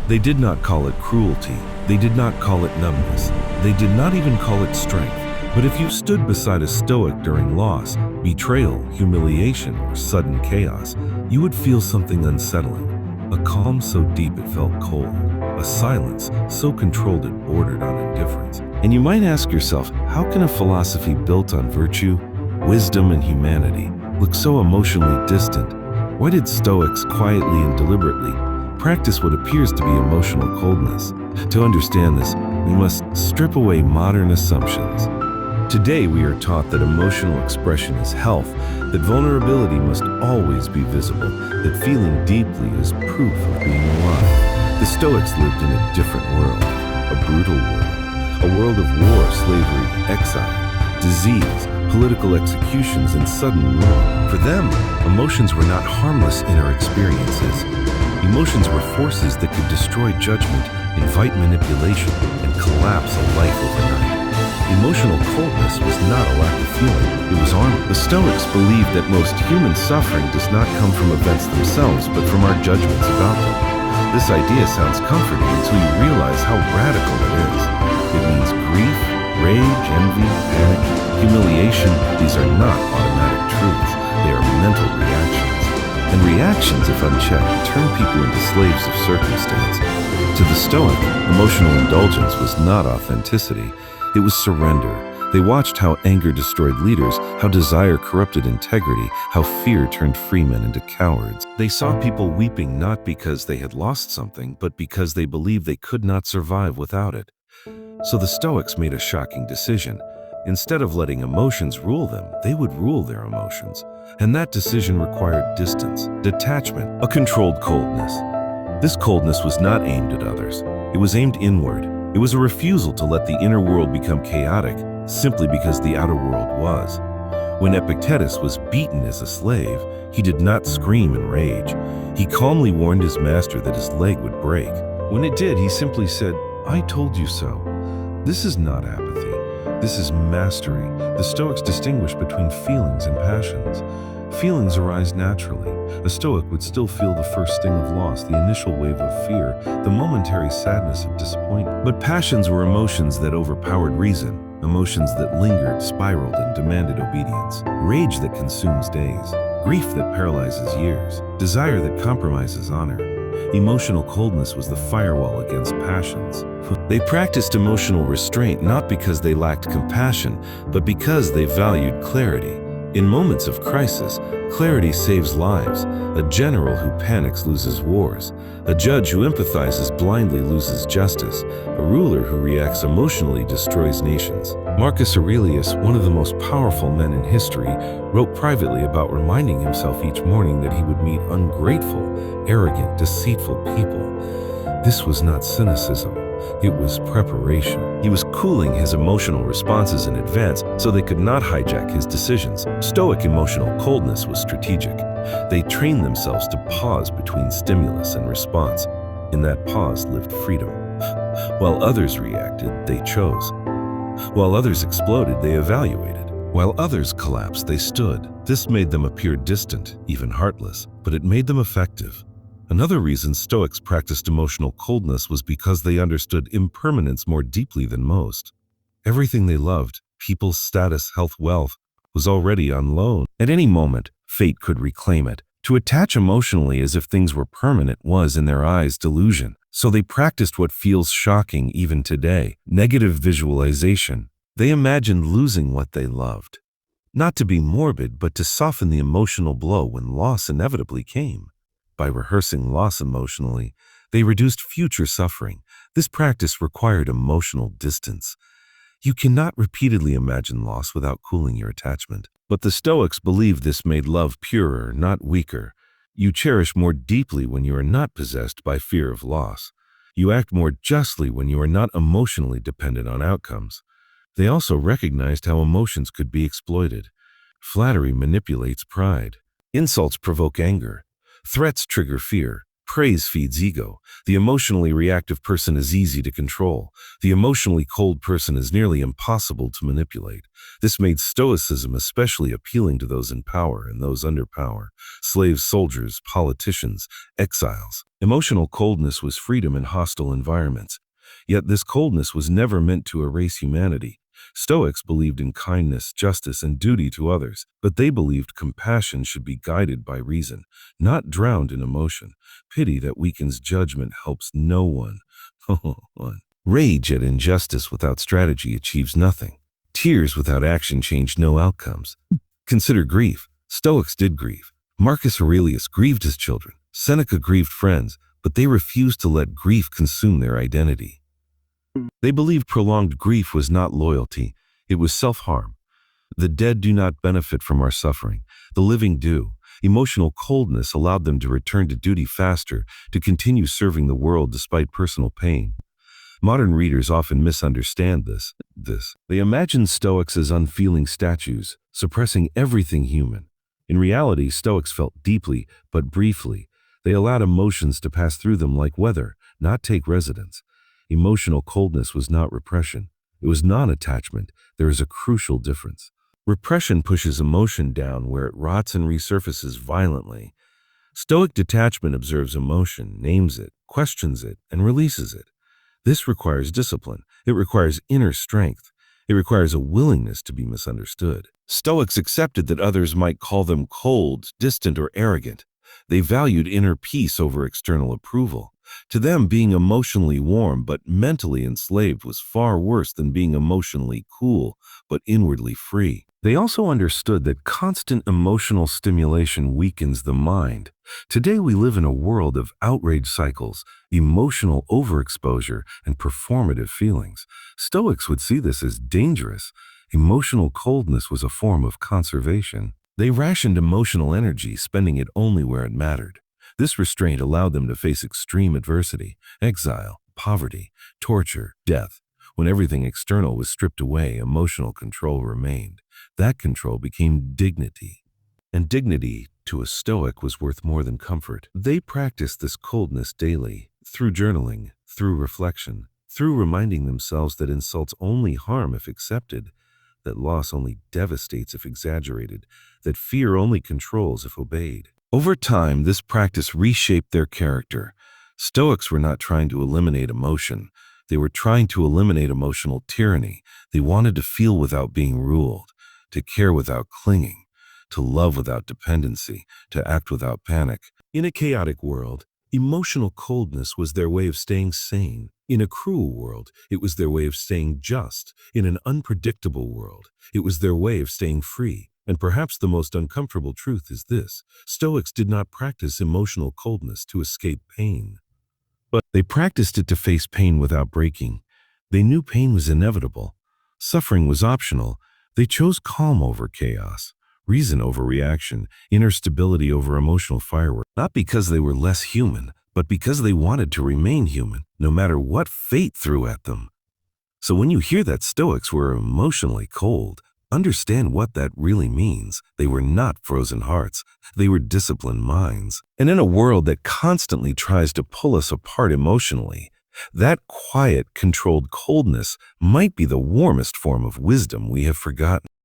They did not call it cruelty. They did not call it numbness. They did not even call it strength. But if you stood beside a Stoic during loss, betrayal, humiliation, or sudden chaos, you would feel something unsettling. A calm so deep it felt cold. A silence so controlled it bordered on indifference. And you might ask yourself, how can a philosophy built on virtue, wisdom, and humanity look so emotionally distant? Why did Stoics quietly and deliberately practice what appears to be emotional coldness? To understand this, we must strip away modern assumptions. Today we are taught that emotional expression is health, that vulnerability must always be visible, that feeling deeply is proof of being alive. The Stoics lived in a different world, a brutal world, a world of war, slavery, exile, disease, political executions, and sudden ruin. For them, emotions were not harmless inner experiences. Emotions were forces that could destroy judgment, invite manipulation, and collapse a life overnight. Emotional coldness was not a lack of feeling, it was armor. The Stoics believed that most human suffering does not come from events themselves, but from our judgments about them. This idea sounds comforting until you realize how radical it is. It means grief, rage, envy, panic, humiliation. These are not automatic truths, they are mental reactions. And reactions, if unchecked, turn people into slaves of circumstance. To the Stoic, emotional indulgence was not authenticity. It was surrender. They watched how anger destroyed leaders, how desire corrupted integrity, how fear turned free men into cowards. They saw people weeping not because they had lost something, but because they believed they could not survive without it. So the Stoics made a shocking decision. Instead of letting emotions rule them, they would rule their emotions. And that decision required distance, detachment, a controlled coldness. This coldness was not aimed at others. It was aimed inward. It was a refusal to let the inner world become chaotic simply because the outer world was. When Epictetus was beaten as a slave, he did not scream in rage. He calmly warned his master that his leg would break. When it did, he simply said, "I told you so." This is not apathy. This is mastery. The Stoics distinguish between feelings and passions. Feelings arise naturally. A Stoic would still feel the first sting of loss, the initial wave of fear, the momentary sadness of disappointment. But passions were emotions that overpowered reason, emotions that lingered, spiraled, and demanded obedience. Rage that consumes days, grief that paralyzes years, desire that compromises honor. Emotional coldness was the firewall against passions. They practiced emotional restraint not because they lacked compassion, but because they valued clarity. In moments of crisis, clarity saves lives. A general who panics loses wars. A judge who empathizes blindly loses justice. A ruler who reacts emotionally destroys nations. Marcus Aurelius, one of the most powerful men in history, wrote privately about reminding himself each morning that he would meet ungrateful, arrogant, deceitful people. This was not cynicism. It was preparation. He was cooling his emotional responses in advance so they could not hijack his decisions. Stoic emotional coldness was strategic. They trained themselves to pause between stimulus and response. In that pause lived freedom. While others reacted, they chose. While others exploded, they evaluated. While others collapsed, they stood. This made them appear distant, even heartless, but it made them effective. Another reason Stoics practiced emotional coldness was because they understood impermanence more deeply than most. Everything they loved, people, status, health, wealth, was already on loan. At any moment, fate could reclaim it. To attach emotionally as if things were permanent was, in their eyes, delusion. So they practiced what feels shocking even today, negative visualization. They imagined losing what they loved. Not to be morbid, but to soften the emotional blow when loss inevitably came. By rehearsing loss emotionally, they reduced future suffering. This practice required emotional distance. You cannot repeatedly imagine loss without cooling your attachment. But the Stoics believed this made love purer, not weaker. You cherish more deeply when you are not possessed by fear of loss. You act more justly when you are not emotionally dependent on outcomes. They also recognized how emotions could be exploited. Flattery manipulates pride. Insults provoke anger. Threats trigger fear. Praise feeds ego. The emotionally reactive person is easy to control. The emotionally cold person is nearly impossible to manipulate. This made Stoicism especially appealing to those in power and those under power: slaves, soldiers, politicians, exiles. Emotional coldness was freedom in hostile environments. Yet this coldness was never meant to erase humanity. Stoics believed in kindness, justice, and duty to others, but they believed compassion should be guided by reason, not drowned in emotion. Pity that weakens judgment helps no one. Rage at injustice without strategy achieves nothing. Tears without action change no outcomes. Consider grief. Stoics did grieve. Marcus Aurelius grieved his children. Seneca grieved friends, but they refused to let grief consume their identity. They believed prolonged grief was not loyalty, it was self-harm. The dead do not benefit from our suffering. The living do. Emotional coldness allowed them to return to duty faster, to continue serving the world despite personal pain. Modern readers often misunderstand this. They imagine Stoics as unfeeling statues, suppressing everything human. In reality, Stoics felt deeply, but briefly. They allowed emotions to pass through them like weather, not take residence. Emotional coldness was not repression. It was non-attachment. There is a crucial difference. Repression pushes emotion down where it rots and resurfaces violently. Stoic detachment observes emotion, names it, questions it, and releases it. This requires discipline. It requires inner strength. It requires a willingness to be misunderstood. Stoics accepted that others might call them cold, distant, or arrogant. They valued inner peace over external approval. To them, being emotionally warm but mentally enslaved was far worse than being emotionally cool but inwardly free. They also understood that constant emotional stimulation weakens the mind. Today we live in a world of outrage cycles, emotional overexposure, and performative feelings. Stoics would see this as dangerous. Emotional coldness was a form of conservation. They rationed emotional energy, spending it only where it mattered. This restraint allowed them to face extreme adversity, exile, poverty, torture, death. When everything external was stripped away, emotional control remained. That control became dignity. And dignity, to a Stoic, was worth more than comfort. They practiced this coldness daily, through journaling, through reflection, through reminding themselves that insults only harm if accepted, that loss only devastates if exaggerated, that fear only controls if obeyed. Over time, this practice reshaped their character. Stoics were not trying to eliminate emotion. They were trying to eliminate emotional tyranny. They wanted to feel without being ruled, to care without clinging, to love without dependency, to act without panic. In a chaotic world, emotional coldness was their way of staying sane. In a cruel world, it was their way of staying just. In an unpredictable world, it was their way of staying free. And perhaps the most uncomfortable truth is this: Stoics did not practice emotional coldness to escape pain, but they practiced it to face pain without breaking. They knew pain was inevitable. Suffering was optional. They chose calm over chaos, reason over reaction, inner stability over emotional fireworks, not because they were less human, but because they wanted to remain human, no matter what fate threw at them. So when you hear that Stoics were emotionally cold, understand what that really means. They were not frozen hearts. They were disciplined minds. And in a world that constantly tries to pull us apart emotionally, that quiet, controlled coldness might be the warmest form of wisdom we have forgotten.